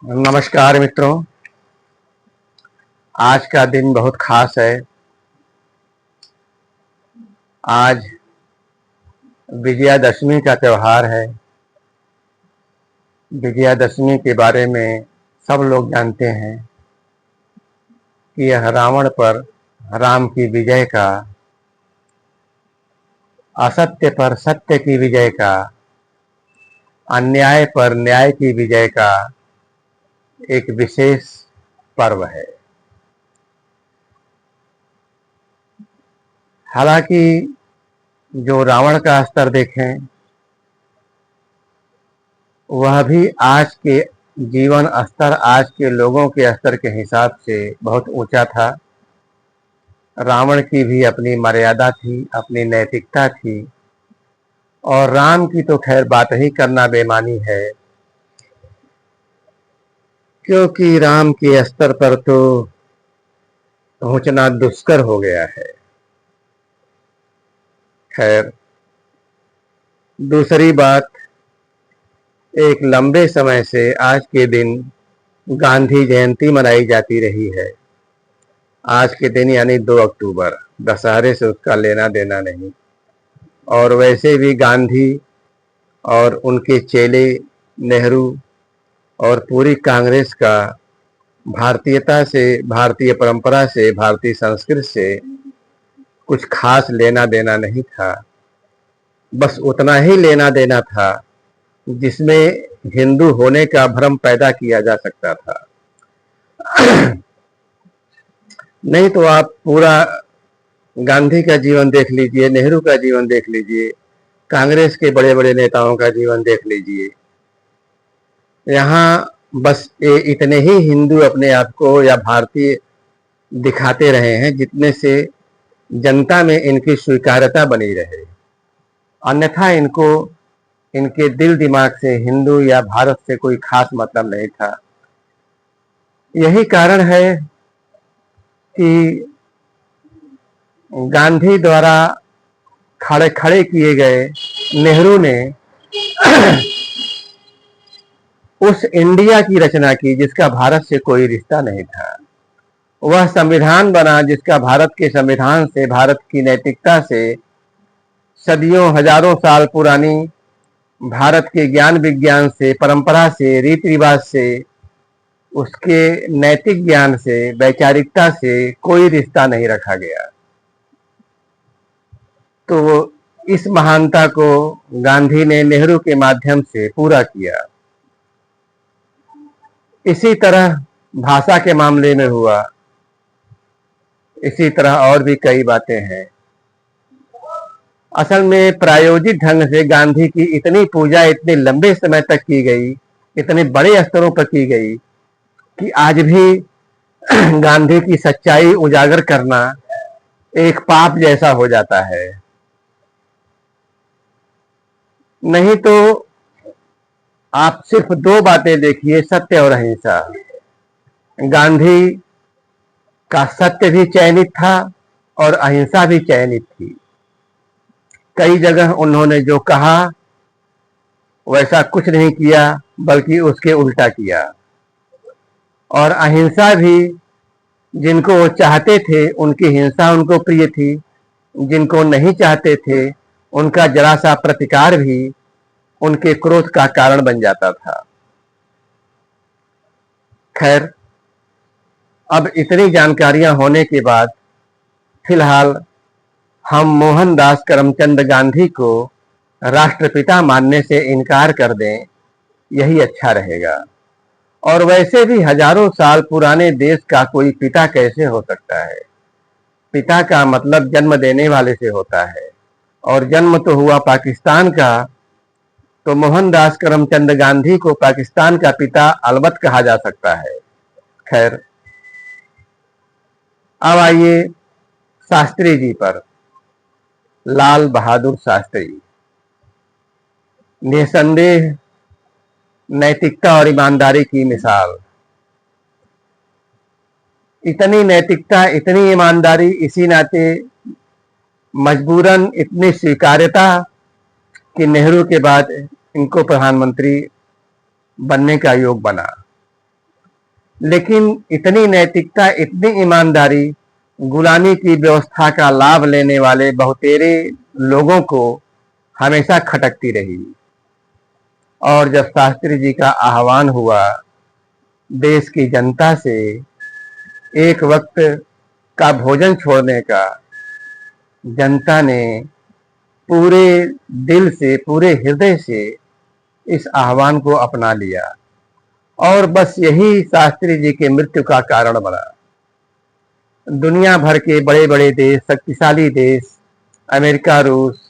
नमस्कार मित्रों। आज का दिन बहुत खास है। आज विजयादशमी का त्यौहार है। विजयादशमी के बारे में सब लोग जानते हैं कि यह रावण पर राम की विजय का, असत्य पर सत्य की विजय का, अन्याय पर न्याय की विजय का एक विशेष पर्व है। हालांकि जो रावण का स्तर देखें वह भी आज के जीवन स्तर, आज के लोगों के स्तर के हिसाब से बहुत ऊंचा था। रावण की भी अपनी मर्यादा थी, अपनी नैतिकता थी, और राम की तो खैर बात ही करना बेमानी है, क्योंकि राम के स्तर पर तो पहुंचना दुष्कर हो गया है। खैर, दूसरी बात, एक लंबे समय से आज के दिन गांधी जयंती मनाई जाती रही है। आज के दिन यानी 2 अक्टूबर, दशहरे से उसका लेना देना नहीं। और वैसे भी गांधी और उनके चेले नेहरू और पूरी कांग्रेस का भारतीयता से, भारतीय परंपरा से, भारतीय संस्कृति से कुछ खास लेना देना नहीं था। बस उतना ही लेना देना था जिसमें हिंदू होने का भ्रम पैदा किया जा सकता था। नहीं तो आप पूरा गांधी का जीवन देख लीजिए, नेहरू का जीवन देख लीजिए, कांग्रेस के बड़े बड़े नेताओं का जीवन देख लीजिए। यहाँ बस इतने ही हिंदू अपने आप को या भारतीय दिखाते रहे हैं जितने से जनता में इनकी स्वीकार्यता बनी रहे। अन्यथा इनको इनके दिल दिमाग से हिंदू या भारत से कोई खास मतलब नहीं था। यही कारण है कि गांधी द्वारा खड़े खड़े किए गए नेहरू ने उस इंडिया की रचना की जिसका भारत से कोई रिश्ता नहीं था। वह संविधान बना जिसका भारत के संविधान से, भारत की नैतिकता से, सदियों हजारों साल पुरानी भारत के ज्ञान विज्ञान से, परंपरा से, रीति रिवाज से, उसके नैतिक ज्ञान से, वैचारिकता से कोई रिश्ता नहीं रखा गया। तो इस महानता को गांधी ने नेहरू के माध्यम से पूरा किया। इसी तरह भाषा के मामले में हुआ, इसी तरह और भी कई बातें हैं। असल में प्रायोजित ढंग से गांधी की इतनी पूजा इतने लंबे समय तक की गई, इतने बड़े स्तरों पर की गई कि आज भी गांधी की सच्चाई उजागर करना एक पाप जैसा हो जाता है। नहीं तो आप सिर्फ 2 बातें देखिए, सत्य और अहिंसा। गांधी का सत्य भी चयनित था और अहिंसा भी चयनित थी। कई जगह उन्होंने जो कहा वैसा कुछ नहीं किया, बल्कि उसके उल्टा किया। और अहिंसा भी, जिनको वो चाहते थे उनकी हिंसा उनको प्रिय थी, जिनको नहीं चाहते थे उनका जरा सा प्रतिकार भी उनके क्रोध का कारण बन जाता था। खैर, अब इतनी जानकारियां होने के बाद फिलहाल हम मोहनदास करमचंद गांधी को राष्ट्रपिता मानने से इनकार कर दें, यही अच्छा रहेगा। और वैसे भी हजारों साल पुराने देश का कोई पिता कैसे हो सकता है? पिता का मतलब जन्म देने वाले से होता है, और जन्म तो हुआ पाकिस्तान का, तो मोहनदास करमचंद गांधी को पाकिस्तान का पिता अलबत्त कहा जा सकता है। खैर, अब आइए शास्त्री जी पर। लाल बहादुर शास्त्री निसंदेह नैतिकता और ईमानदारी की मिसाल। इतनी नैतिकता, इतनी ईमानदारी, इसी नाते मजबूरन इतनी स्वीकार्यता कि नेहरू के बाद इनको प्रधानमंत्री बनने का योग बना। लेकिन इतनी नैतिकता, इतनी ईमानदारी गुलामी की व्यवस्था का लाभ लेने वाले बहुतेरे लोगों को हमेशा खटकती रही। और जब शास्त्री जी का आह्वान हुआ देश की जनता से एक वक्त का भोजन छोड़ने का, जनता ने पूरे दिल से, पूरे हृदय से इस आह्वान को अपना लिया और बस यही शास्त्री जी के मृत्यु का कारण बना। दुनिया भर के बड़े बड़े देश, शक्तिशाली देश, अमेरिका, रूस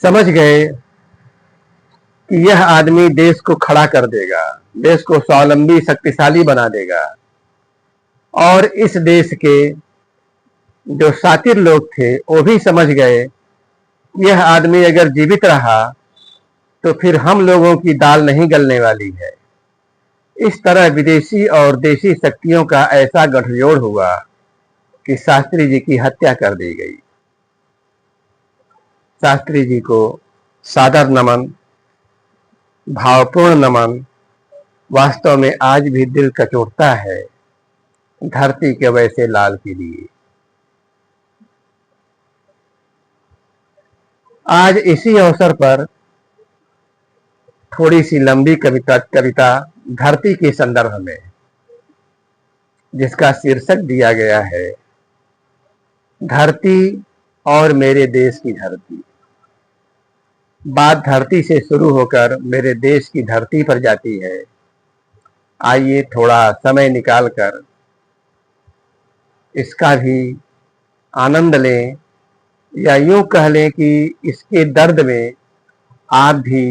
समझ गए कि यह आदमी देश को खड़ा कर देगा, देश को स्वावलंबी, शक्तिशाली बना देगा। और इस देश के जो शातिर लोग थे वो भी समझ गए कि यह आदमी अगर जीवित रहा तो फिर हम लोगों की दाल नहीं गलने वाली है। इस तरह विदेशी और देशी शक्तियों का ऐसा गठजोड़ हुआ कि शास्त्री जी की हत्या कर दी गई। शास्त्री जी को सादर नमन, भावपूर्ण नमन। वास्तव में आज भी दिल कचोटता है धरती के वैसे लाल के लिए। आज इसी अवसर पर थोड़ी सी लंबी कविता धरती के संदर्भ में, जिसका शीर्षक दिया गया है धरती और मेरे देश की धरती। बात धरती से शुरू होकर मेरे देश की धरती पर जाती है। आइए थोड़ा समय निकालकर इसका भी आनंद लें, या यूं कह लें कि इसके दर्द में आप भी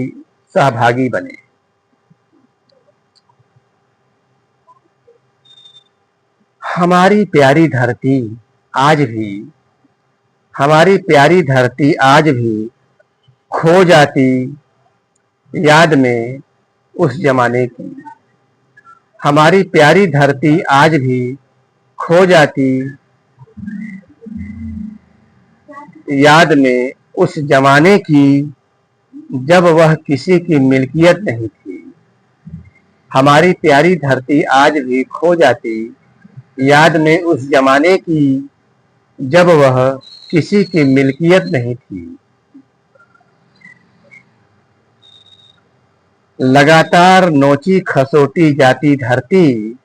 सहभागी बने। हमारी प्यारी धरती आज भी, हमारी प्यारी धरती आज भी खो जाती याद में उस जमाने की। हमारी प्यारी धरती आज भी खो जाती याद में उस जमाने की जब वह किसी की मिल्कियत नहीं थी। हमारी प्यारी धरती आज भी खो जाती याद में उस जमाने की जब वह किसी की मिल्कियत नहीं थी। लगातार नोची खसोटी जाती धरती,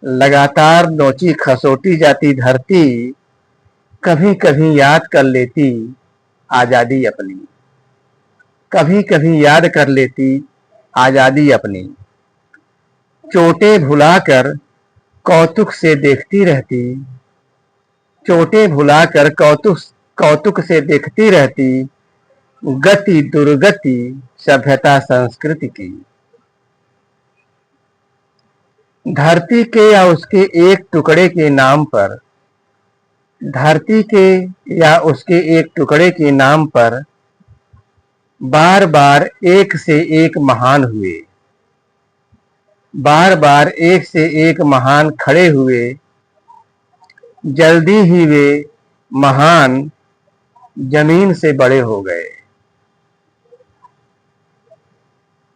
लगातार नोची खसोटी जाती धरती, कभी कभी याद कर लेती आजादी अपनी, कभी कभी याद कर लेती आजादी अपनी। चोटें भुलाकर कौतुक से देखती रहती, चोटें भुलाकर कौतुक से देखती रहती, गति दुर्गति सभ्यता संस्कृति की। धरती के या उसके एक टुकड़े के नाम पर, धरती के या उसके एक टुकड़े के नाम पर बार बार एक से एक महान हुए, बार बार एक से एक महान खड़े हुए। जल्दी ही वे महान जमीन से बड़े हो गए।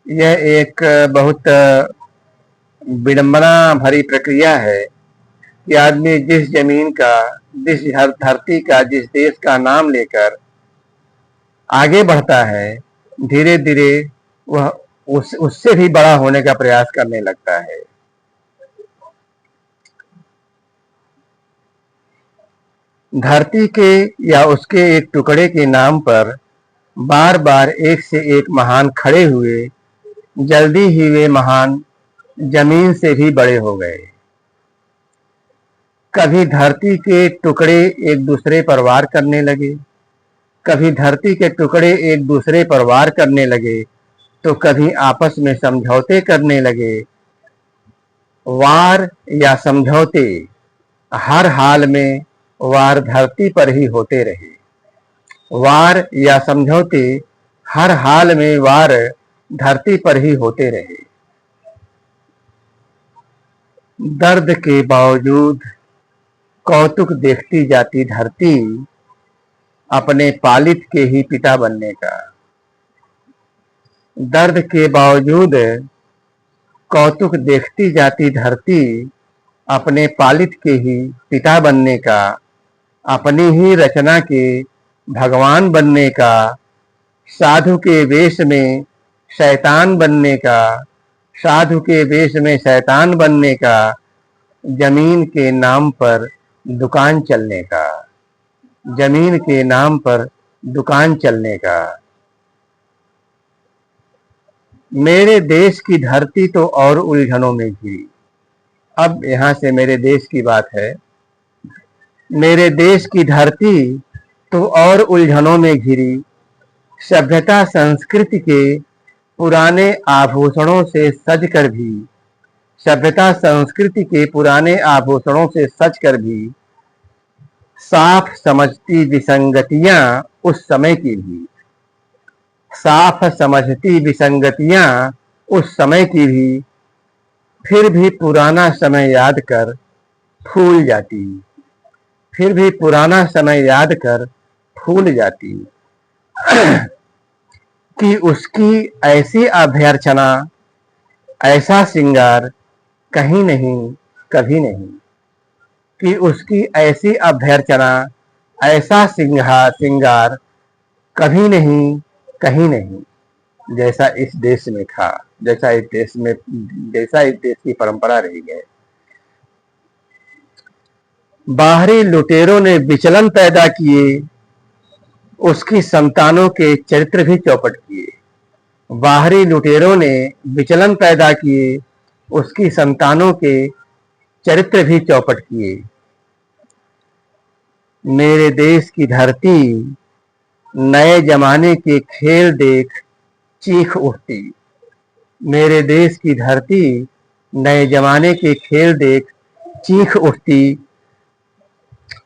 यह एक बहुत विडंबना भरी प्रक्रिया है कि आदमी जिस जमीन का, जिस धरती का, जिस देश का नाम लेकर आगे बढ़ता है, धीरे धीरे वह उससे भी बड़ा होने का प्रयास करने लगता है। धरती के या उसके एक टुकड़े के नाम पर बार बार एक से एक महान खड़े हुए। जल्दी ही वे महान जमीन से भी बड़े हो गए। कभी धरती के टुकड़े एक दूसरे पर वार करने लगे, कभी धरती के टुकड़े एक दूसरे पर वार करने लगे, तो कभी आपस में समझौते करने लगे। वार या समझौते, हर हाल में वार धरती पर ही होते रहे। वार या समझौते, हर हाल में वार धरती पर ही होते रहे। दर्द के बावजूद कौतुक देखती जाती धरती अपने पालित के ही पिता बनने का। दर्द के बावजूद कौतुक देखती जाती धरती अपने पालित के ही पिता बनने का, अपनी ही रचना के भगवान बनने का, साधु के वेश में शैतान बनने का, साधु के वेश में शैतान बनने का, जमीन के नाम पर दुकान चलने का, जमीन के नाम पर दुकान चलने का। मेरे देश की धरती तो और उलझनों में घिरी। अब यहां से मेरे देश की बात है। मेरे देश की धरती तो और उलझनों में घिरी, सभ्यता संस्कृति के पुराने आभूषणों से सजकर भी, सभ्यता संस्कृति के पुराने आभूषणों से सजकर भी साफ समझती विसंगतियां उस समय की भी, साफ समझती विसंगतियां उस समय की भी, फिर भी पुराना समय याद कर फूल जाती, फिर भी पुराना समय याद कर फूल जाती कि उसकी ऐसी अभ्यर्चना, ऐसा श्रृंगार कहीं नहीं, कभी नहीं, कि उसकी ऐसी अभ्यर्चना, ऐसा श्रृंगार कभी नहीं, कहीं नहीं, जैसा इस देश में था, जैसा इस देश की परंपरा रही है। बाहरी लुटेरों ने विचलन पैदा किए, उसकी संतानों के चरित्र भी चौपट किए। बाहरी लुटेरों ने विचलन पैदा किए, उसकी संतानों के चरित्र भी चौपट किए। मेरे देश की धरती नए जमाने के खेल देख चीख उठती। मेरे देश की धरती नए जमाने के खेल देख चीख उठती।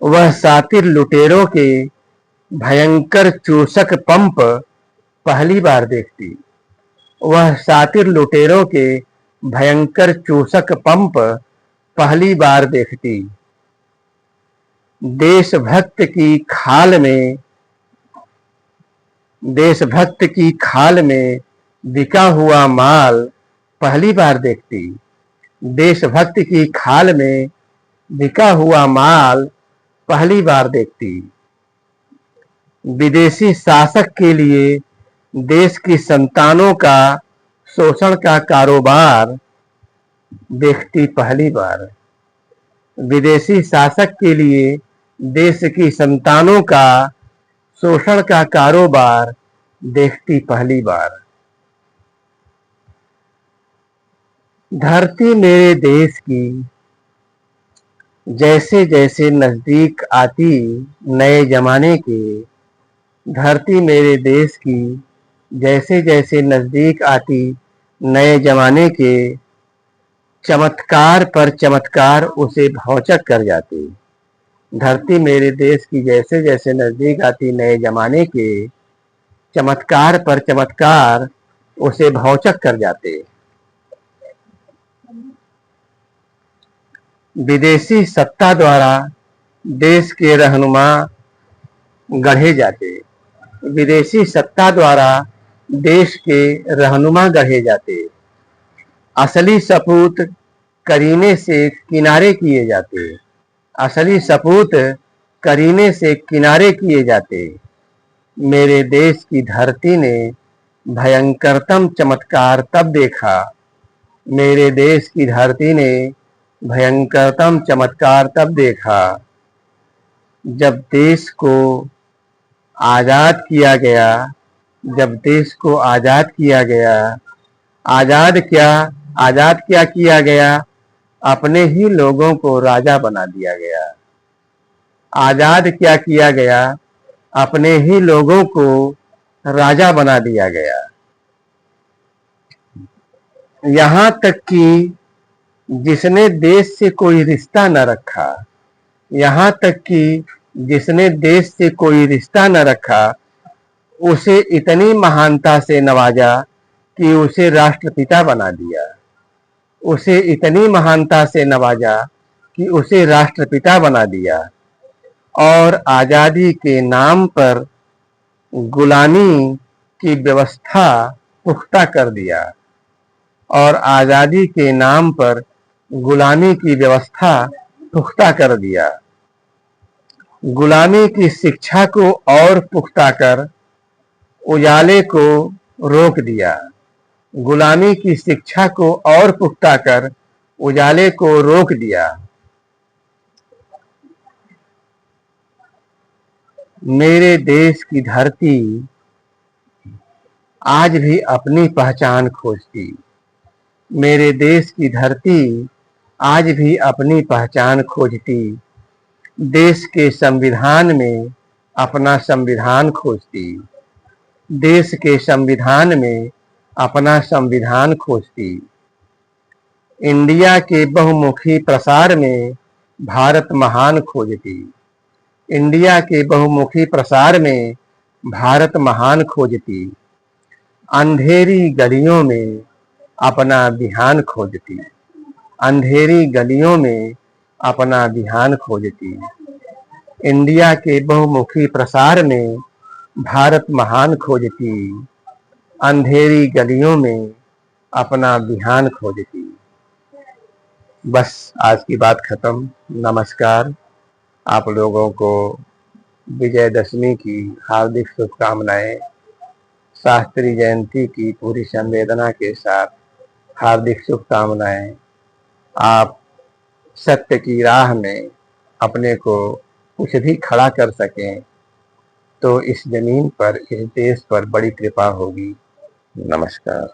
वह सातिर लुटेरों के भयंकर चूसक पंप पहली बार देखती। वह सातिर लुटेरों के भयंकर चूसक पंप पहली बार देखती। देशभक्त की खाल में बिका हुआ माल पहली बार देखती। देशभक्त की खाल में बिका हुआ माल पहली बार देखती। विदेशी शासक के लिए देश की संतानों का शोषण का कारोबार देखती पहली बार। विदेशी शासक के लिए देश की संतानों का शोषण का कारोबार देखती पहली बार। धरती मेरे देश की जैसे जैसे नजदीक आती नए जमाने के, धरती मेरे देश की जैसे जैसे नजदीक आती नए जमाने के, चमत्कार पर चमत्कार उसे भौचक कर जाते। धरती मेरे देश की जैसे जैसे नजदीक आती नए जमाने के, चमत्कार पर चमत्कार उसे भौचक कर जाते। विदेशी सत्ता द्वारा देश के रहनुमा गढ़े जाते। विदेशी सत्ता द्वारा देश के रहनुमा गढ़े जाते। असली सपूत करीने से किनारे किए जाते। असली सपूत करीने से किनारे किए जाते। मेरे देश की धरती ने भयंकरतम चमत्कार तब देखा। मेरे देश की धरती ने भयंकरतम चमत्कार तब देखा जब देश को आजाद किया गया। जब देश को आजाद किया गया। आजाद क्या किया गया? अपने ही लोगों को राजा बना दिया गया। आजाद क्या किया गया? अपने ही लोगों को राजा बना दिया गया। यहां तक कि जिसने देश से कोई रिश्ता न रखा, यहां तक कि जिसने देश से कोई रिश्ता न रखा, उसे इतनी महानता से नवाजा कि उसे राष्ट्रपिता बना दिया। उसे इतनी महानता से नवाजा कि उसे राष्ट्रपिता बना दिया। और आजादी के नाम पर गुलामी की व्यवस्था पुख्ता कर दिया और आजादी के नाम पर गुलामी की व्यवस्था पुख्ता कर दिया। गुलामी की शिक्षा को और पुख्ता कर उजाले को रोक दिया। गुलामी की शिक्षा को और पुख्ता कर उजाले को रोक दिया। मेरे देश की धरती आज भी अपनी पहचान खोजती। मेरे देश की धरती आज भी अपनी पहचान खोजती। देश के संविधान में अपना संविधान खोजती। देश के संविधान में अपना संविधान खोजती। इंडिया के बहुमुखी प्रसार में भारत महान खोजती। इंडिया के बहुमुखी प्रसार में भारत महान खोजती। अंधेरी गलियों में अपना बिहान खोजती। अंधेरी गलियों में अपना बिहान खोजती। इंडिया के बहुमुखी प्रसार में भारत महान खोजती। अंधेरी गलियों में अपना बिहान खोजती। बस आज की बात खत्म। नमस्कार। आप लोगों को विजयदशमी की हार्दिक शुभकामनाएं। शास्त्री जयंती की पूरी संवेदना के साथ हार्दिक शुभकामनाएं। आप सत्य की राह में अपने को कुछ भी खड़ा कर सकें तो इस जमीन पर, इस देश पर बड़ी कृपा होगी। नमस्कार।